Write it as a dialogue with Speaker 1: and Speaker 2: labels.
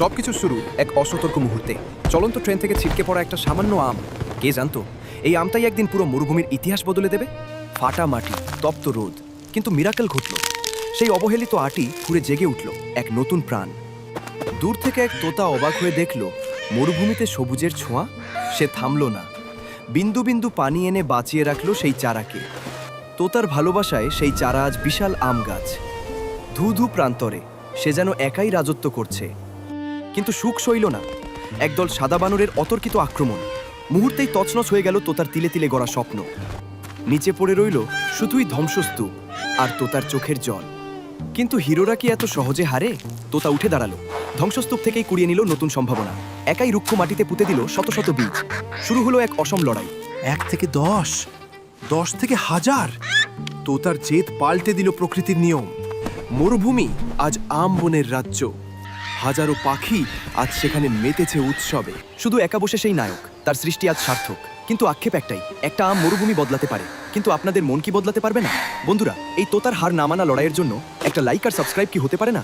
Speaker 1: সবকিছু শুরু এক অসতর্ক মুহূর্তে। চলন্ত ট্রেন থেকে ছিটকে পড়া একটা সামান্য আম। কে জানতো এই আমটাই একদিন পুরো মরুভূমির ইতিহাস বদলে দেবে। ফাটা মাটি, তপ্ত রোদ, কিন্তু মিরাকেল ঘটল। সেই অবহেলিত আটি ঘুরে জেগে উঠল এক নতুন প্রাণ। দূর থেকে এক তোতা অবাক হয়ে দেখল মরুভূমিতে সবুজের ছোঁয়া। সে থামল না, বিন্দু বিন্দু পানি এনে বাঁচিয়ে রাখল সেই চারাকে। তোতার ভালোবাসায় সেই চারা আজ বিশাল আম গাছ। ধু ধু প্রান্তরে সে যেন একাই রাজত্ব করছে। কিন্তু সুখ সইল না। একদল সাদা বানরের অতর্কিত আক্রমণ। মুহূর্তেই তছনছ হয়ে গেল তোতার তিলে তিলে গড়া স্বপ্ন। নিচে পড়ে রইল শুধুই ধ্বংসস্তূপ আর তোতার চোখের জল। কিন্তু হিরোরা কি এত সহজে হারে? তোতা উঠে দাঁড়ালো, ধ্বংসস্তূপ থেকেই কুড়িয়ে নিল নতুন সম্ভাবনা। একাই রুক্ষ মাটিতে পুঁতে দিল শত শত বীজ। শুরু হলো এক অসম লড়াই।
Speaker 2: 1 থেকে 10, 10 থেকে 1000। তোতার জেদ পাল্টে দিল প্রকৃতির নিয়ম। মরুভূমি আজ আম বনের রাজ্য। হাজারো পাখি আজ সেখানে মেতেছে উৎসবে।
Speaker 1: শুধু একা বসে সেই নায়ক, তার সৃষ্টি আজ সার্থক। কিন্তু আক্ষেপ একটাই, একটা আম মরুভূমি বদলাতে পারে, কিন্তু আপনাদের মন কি বদলাতে পারবে না? বন্ধুরা, এই তোতার হার না মানা লড়াইয়ের জন্য একটা লাইক আর সাবস্ক্রাইব কি হতে পারে না?